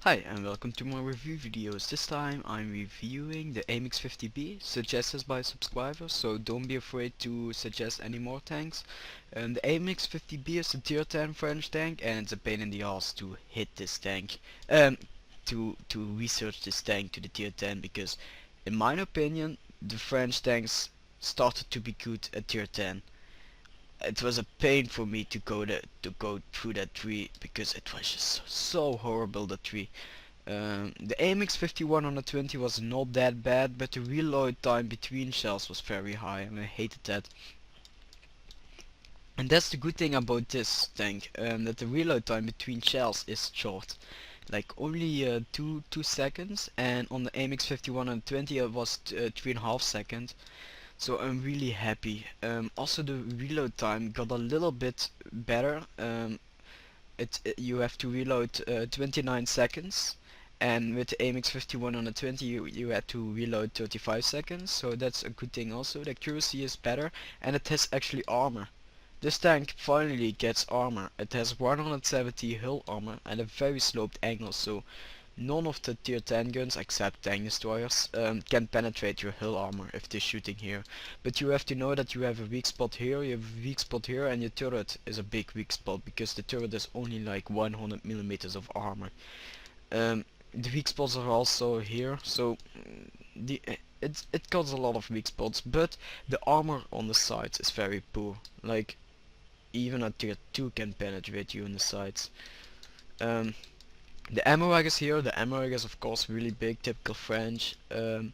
Hi and welcome to my review videos. This time I'm reviewing the AMX50B suggested by subscribers, so don't be afraid to suggest any more tanks. The AMX50B is a tier 10 French tank and it's a pain in the ass to hit this tank, to research this tank to the tier 10, because in my opinion the French tanks started to be good at tier 10. It was a pain for me to go through that tree because it was just so horrible, the tree. The AMX51 on the 20 was not that bad, but the reload time between shells was very high and I hated that. And that's the good thing about this tank, that the reload time between shells is short. Like only 2 seconds, and on the AMX51 on the 20 it was 3.5 seconds. So I'm really happy. Also the reload time got a little bit better. You have to reload 29 seconds, and with the AMX51 on the 20 you had to reload 35 seconds, so that's a good thing also. The accuracy is better and it has actually armor. This tank finally gets armor. It has 170 hull armor and a very sloped angle, so none of the tier 10 guns except tank destroyers can penetrate your hull armor if they're shooting here. But you have to know that you have a weak spot here, you have a weak spot here, and your turret is a big weak spot because the turret is only like 100 millimeters of armor. The weak spots are also here, so it causes a lot of weak spots, but the armor on the sides is very poor. Like even a tier 2 can penetrate you in the sides. The ammo rack is here. The ammo rack is of course really big, typical French. The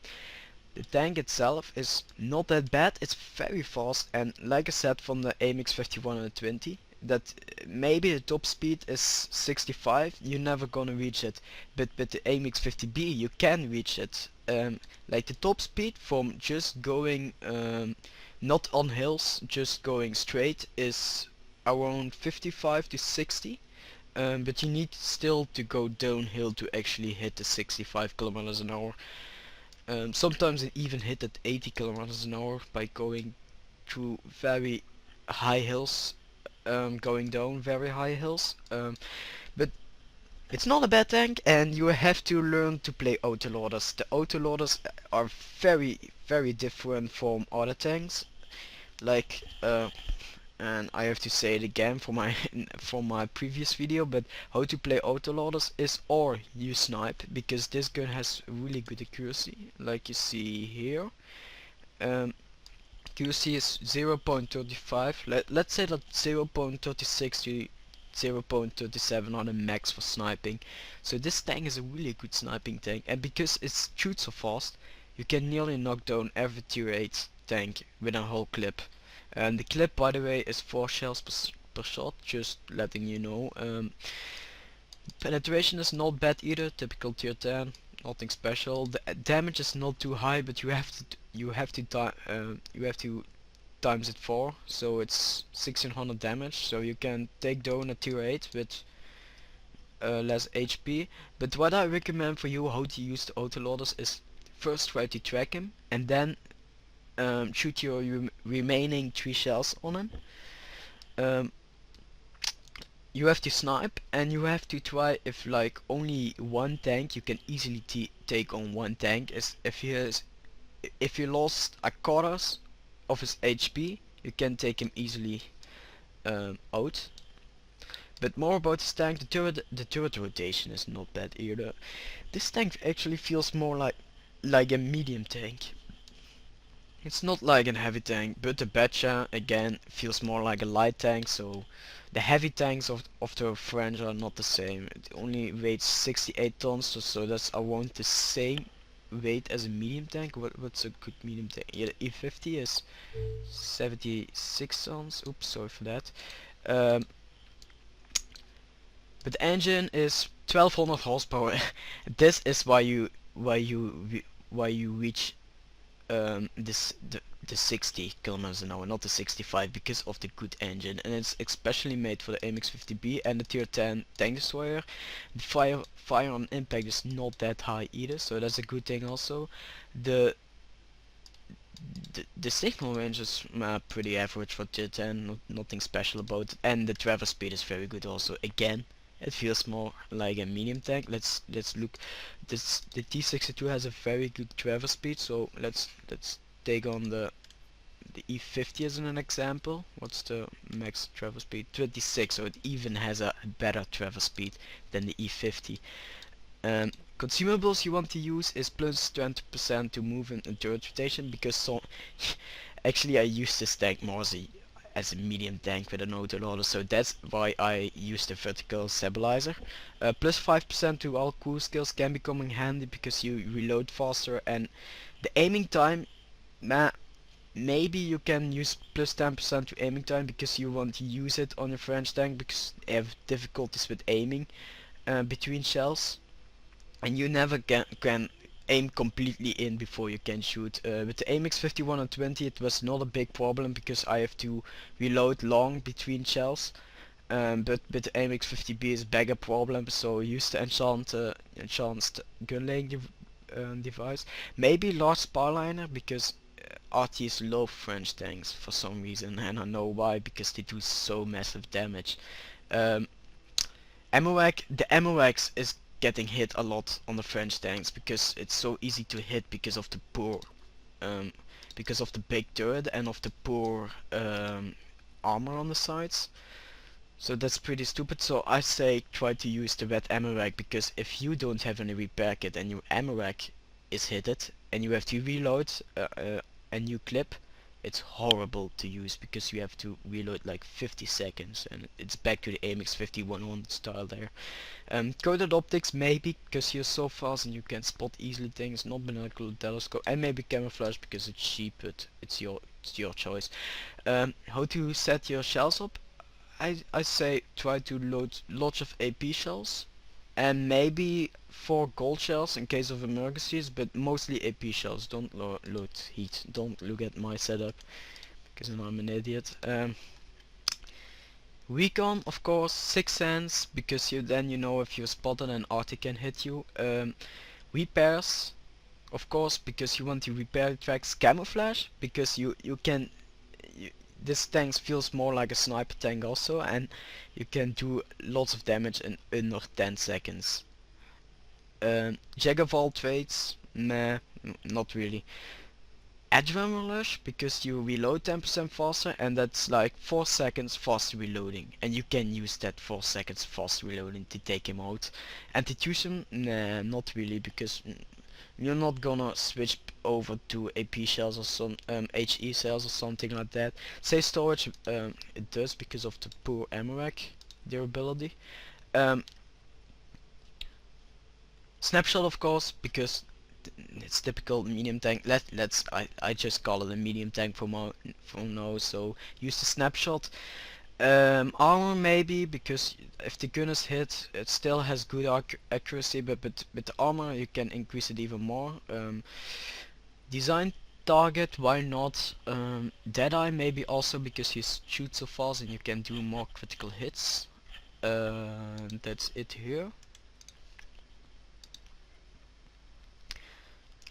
tank itself is not that bad, it's very fast, and like I said from the AMX51 and the 20, that maybe the top speed is 65, you're never gonna reach it, but with the AMX50B you can reach it. Like the top speed from just going not on hills, just going straight is around 55 to 60. But you need still to go downhill to actually hit the 65 kilometers an hour. Sometimes it even hit at 80 kilometers an hour by going through very high hills, going down very high hills. But it's not a bad tank, and you have to learn to play autoloaders. The autoloaders are very different from other tanks. Like and I have to say it again for my from my previous video, but how to play autoloaders is or you snipe, because this gun has really good accuracy, like you see here. Accuracy is 0.35. Let's say that 0.36 to 0.37 are the max for sniping. So this tank is a really good sniping tank, and because it shoots so fast, you can nearly knock down every tier 8 tank with a whole clip. And the clip, by the way, is 4 shells per shot, just letting you know. Penetration is not bad either, typical tier 10, nothing special. The damage is not too high, but you have to times it 4, so it's 1600 damage. So you can take down a tier 8 with less HP. But what I recommend for you how to use the autoloaders is first try to track him, and then shoot your remaining 3 shells on him. You have to snipe, and you have to try if like only one tank you can easily take on one tank is if you lost a quarter of his HP, you can take him easily out. But more about this tank, the turret rotation is not bad either. This tank actually feels more like a medium tank. It's not like a heavy tank, but the Betcha again feels more like a light tank, so the heavy tanks of the French are not the same. It only weighs 68 tons, so that's around the same weight as a medium tank. What's a good medium tank? Yeah, the E50 is 76 tons. Oops, sorry for that. But the engine is 1200 horsepower. This is why you reach the 60 kilometers an hour, not the 65, because of the good engine, and it's especially made for the AMX50B and the tier 10 tank destroyer. The fire on impact is not that high either, so that's a good thing also. The signal range is pretty average for tier 10, nothing special about it, and the traverse speed is very good also. Again, It feels more like a medium tank. Let's look. The T62 has a very good travel speed, so let's take on the E50 as an example. What's the max travel speed? 26, so it even has a better travel speed than the E50. Consumables you want to use is plus 20% to movement and turret rotation, because actually I use this tank more as a medium tank with an autoloader, so that's why I use the vertical stabilizer. Plus 5% to all cool skills can become handy because you reload faster, and the aiming time, maybe you can use plus 10% to aiming time because you want to use it on your French tank because they have difficulties with aiming between shells, and you never can aim completely in before you can shoot. With the AMX51 and 20 it was not a big problem because I have to reload long between shells. But with the AMX50B is a bigger problem, so use the enhanced gun laying device. Maybe large sparliner because RTs love French tanks for some reason, and I know why, because they do so massive damage. Um, the MOX is getting hit a lot on the French tanks because it's so easy to hit because of the um, big turret and of the poor armor on the sides. So that's pretty stupid. So I say try to use the red ammo rack, because if you don't have any repair kit and your ammo rack is hit and you have to reload a new clip, it's horrible to use because you have to reload like 50 seconds, and it's back to the AMX50 style there. Coded optics maybe because you're so fast and you can spot easily things, not binocular telescope, and maybe camouflage because it's cheap, but it's your choice. How to set your shells up? I say try to load lots of AP shells and maybe 4 gold shells in case of emergencies, but mostly AP shells. Don't load heat. Don't look at my setup because I'm an idiot. Recon, of course, 6 cents because you know if you're spotted and Arctic can hit you. Repairs, of course, because you want to repair tracks. Camouflage because you can this tank feels more like a sniper tank also, and you can do lots of damage in under 10 seconds. Jaggerval traits, meh, not really. Adrenaline rush because you reload 10% faster, and that's like 4 seconds fast reloading, and you can use that 4 seconds fast reloading to take him out. Anti-tuition, nah, not really, because you're not gonna switch over to AP shells or some HE cells or something like that. Say storage, it does because of the poor ammo rack durability. Snapshot, of course, because it's typical medium tank. I just call it a medium tank for now. So use the snapshot. Armor maybe, because if the gun is hit it still has good accuracy, but with the armor you can increase it even more. Design target, why not? Deadeye maybe also because you shoot so fast and you can do more critical hits. That's it here.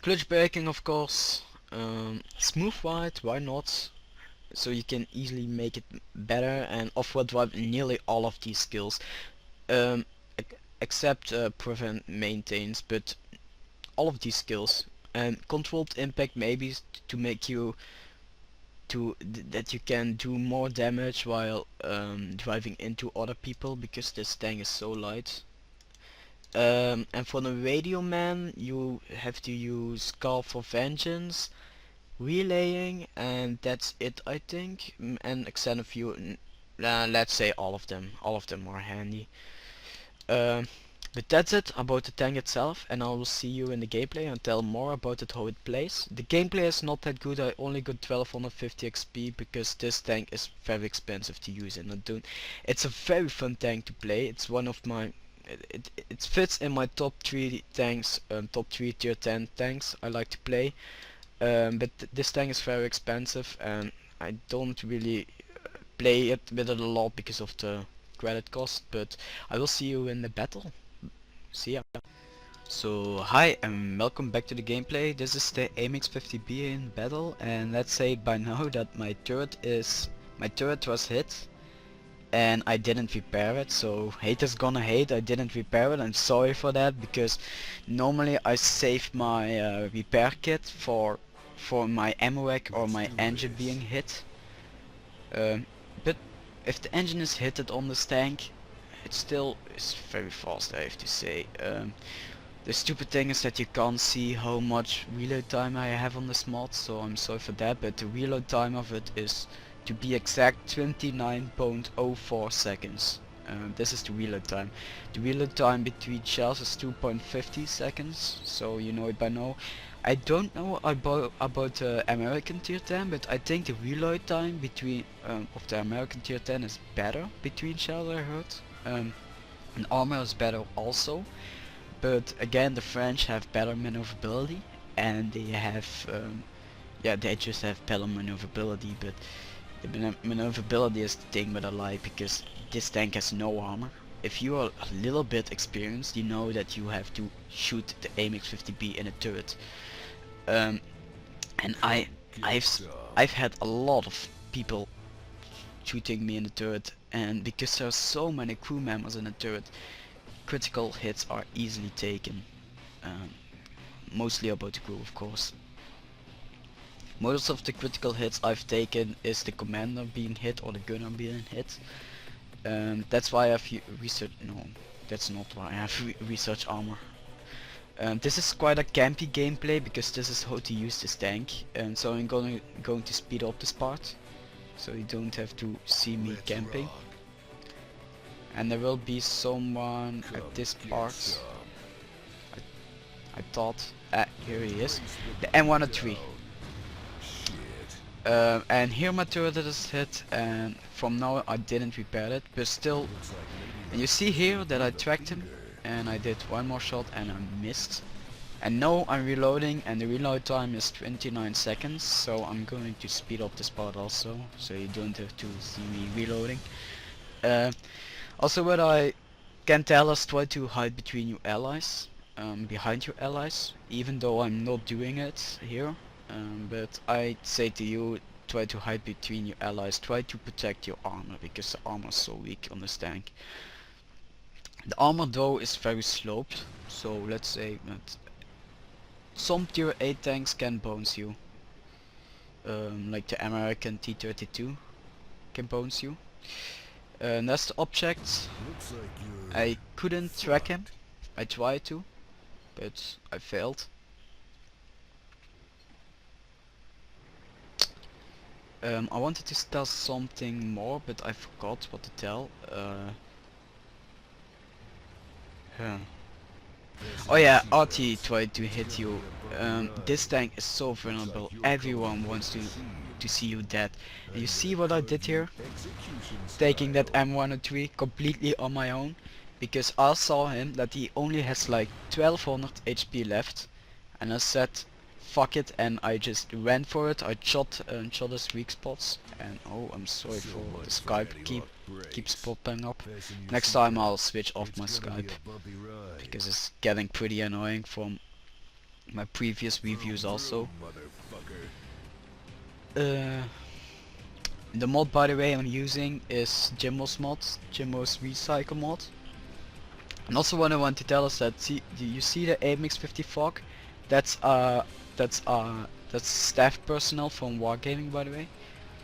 Clutch braking, of course. Smooth ride, why not? So you can easily make it better, and off-road drive nearly all of these skills, except prevent maintains, but all of these skills. And controlled impact maybe to make you that you can do more damage while driving into other people because this tank is so light. And for the radio man you have to use Call for Vengeance, relaying, and that's it I think. And extended view, let's say all of them are handy. But that's it about the tank itself, and I will see you in the gameplay and tell more about it, how it plays. The gameplay is not that good. I only got 1250 XP because this tank is very expensive to use, and it's a very fun tank to play. It's one of my it fits in my top 3 tanks, top 3 tier 10 tanks I like to play. But this tank is very expensive and I don't really play it with it a lot because of the credit cost, but I will see you in the battle. See ya. So hi and welcome back to the gameplay. This is the AMX50B in battle, and let's say by now that my turret was hit. and I didn't repair it, so haters gonna hate. I didn't repair it. I'm sorry for that, because normally I save my repair kit for my ammo rack or my engine being hit. But if the engine is hit on this tank, it still is very fast, I have to say. The stupid thing is that you can't see how much reload time I have on this mod, so I'm sorry for that, but the reload time of it is, to be exact, 29.04 seconds. This is the reload time. The reload time between shells is 2.50 seconds, so you know it by now. I don't know about the American tier 10, but I think the reload time between of the American tier 10 is better between shells, I heard. And armor is better also. But again, the French have better maneuverability, and they have, yeah, they just have better maneuverability. But the maneuverability is the thing that I like, because this tank has no armor. If you are a little bit experienced, you know that you have to shoot the AMX50B in a turret. And I've had a lot of people shooting me in the turret, and because there are so many crew members in the turret, critical hits are easily taken. Mostly about the crew, of course. Most of the critical hits I've taken is the commander being hit or the gunner being hit. That's why I've researched. No, that's not why I have research armor. This is quite a campy gameplay, because this is how to use this tank, and so I'm going to speed up this part, so you don't have to see me camping. And there will be someone at this part. I thought, here he is, the M103. And here my turret is hit, and from now I didn't repair it, but still, and you see here that I tracked him, and I did one more shot and I missed. And now I'm reloading, and the reload time is 29 seconds, so I'm going to speed up this part also, so you don't have to see me reloading. Also, what I can tell is, try to hide between your allies, behind your allies, even though I'm not doing it here. But I'd say to you, try to hide between your allies, try to protect your armor, because the armor is so weak on this tank. The armor though is very sloped, so let's say that some tier 8 tanks can bounce you. Like the American T-32 can bounce you. That's the object. I couldn't track him. I tried to, but I failed. I wanted to tell something more, but I forgot what to tell. Oh yeah, RT tried to hit you. This tank is so vulnerable. Everyone wants to see you dead. And you see what I did here? Taking that M103 completely on my own, because I saw him that he only has like 1200 HP left, and I said fuck it, and I just went for it. I shot his weak spots, and oh, I'm sorry for the Skype keeps popping up. Next time I'll switch off my Skype, because it's getting pretty annoying from my previous reviews also. The mod, by the way, I'm using is Jimbo's mod, Jimbo's recycle mod. And also what I want to tell is that, you see the AMX50 fog? That's staff personnel from Wargaming, by the way.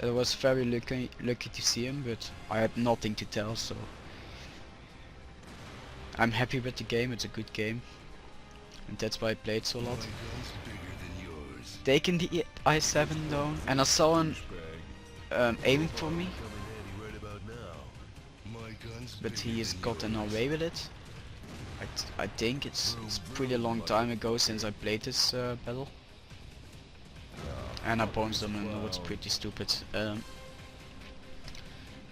I was very lucky to see him, but I had nothing to tell, so I'm happy with the game. It's a good game, and that's why I played so a lot. Taking the I-7 down, and I saw him aiming for me, but he has gotten away with it. I think it's pretty long time ago since I played this battle. And I bounced them, and it's pretty stupid. And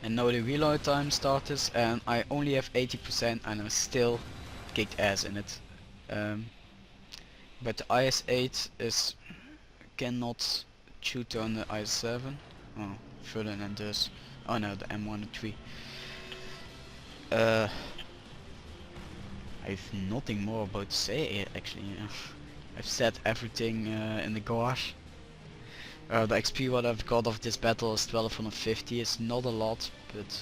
now the reload time started, and I only have 80%, and I still kicked ass in it. But the IS-8 cannot shoot on the IS-7. Oh, further than this. Oh no, the M103. I have nothing more about to say actually. I've said everything in the garage. The XP what I've got of this battle is 1250. It's not a lot, but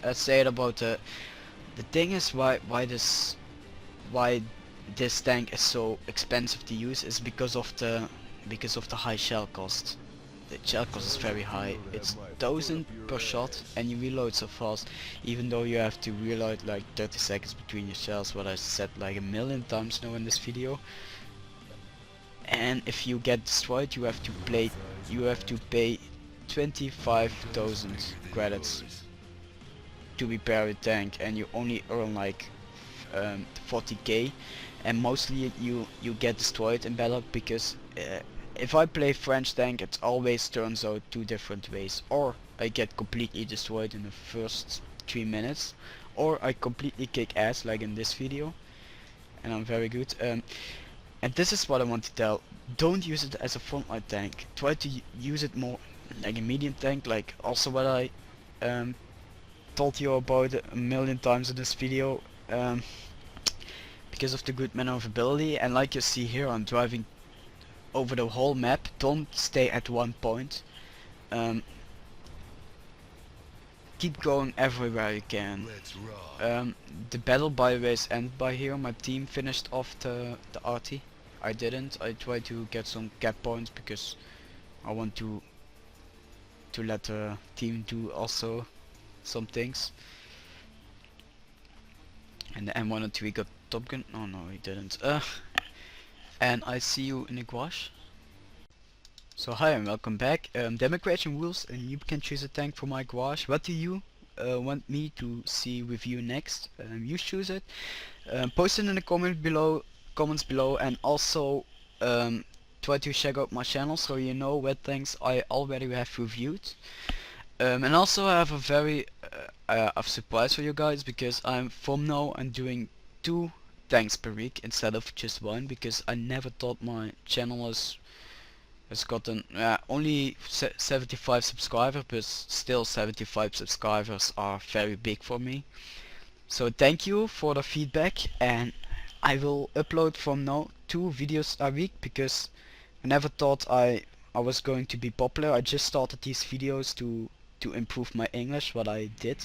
Let's say it about the thing is why this tank is so expensive to use is because of the high shell cost. The shell cost is very high. It's 1000 per shot and you reload so fast, even though you have to reload like 30 seconds between your shells, what I said like a million times now in this video. And if you get destroyed, you have to pay 25,000 credits to repair a tank, and you only earn like 40k, and mostly you get destroyed in battle because if I play French tank, it always turns out two different ways. Or I get completely destroyed in the first 3 minutes, or I completely kick ass like in this video, and I'm very good. And this is what I want to tell. Don't use it as a frontline tank. Try to use it more like a medium tank, like also what I told you about a million times in this video, because of the good maneuverability. And like you see here, I'm driving over the whole map. Don't stay at one point. Keep going everywhere you can. The battle by the way is ended by here. My team finished off the arty. I didn't. I tried to get some cap points because I want to let the team do also some things. And the M103 got Top Gun. Oh no, he didn't. And I see you in the gouache. So hi and welcome back. Democration rules, and you can choose a tank for my gouache. What do you want me to see with you next? You choose it. Post it in the comments below, and also try to check out my channel so you know what things I already have reviewed. And also I have a very a surprise for you guys, because from now I'm doing 2 tanks per week instead of just 1, because I never thought my channel has gotten only 75 subscribers, but still 75 subscribers are very big for me. So thank you for the feedback, and I will upload from now 2 videos a week, because I never thought I was going to be popular. I just started these videos to improve my English, what I did.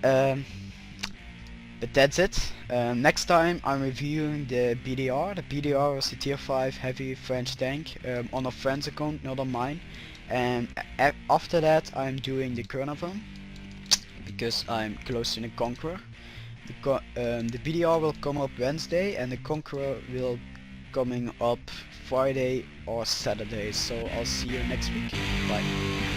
But that's it. Next time I'm reviewing the BDR. The BDR is a tier 5 heavy French tank on a friend's account, not on mine. And after that I'm doing the Kurnavan, because I'm close to the Conqueror. The BDR will come up Wednesday, and the Conqueror will coming up Friday or Saturday. So I'll see you next week. Bye.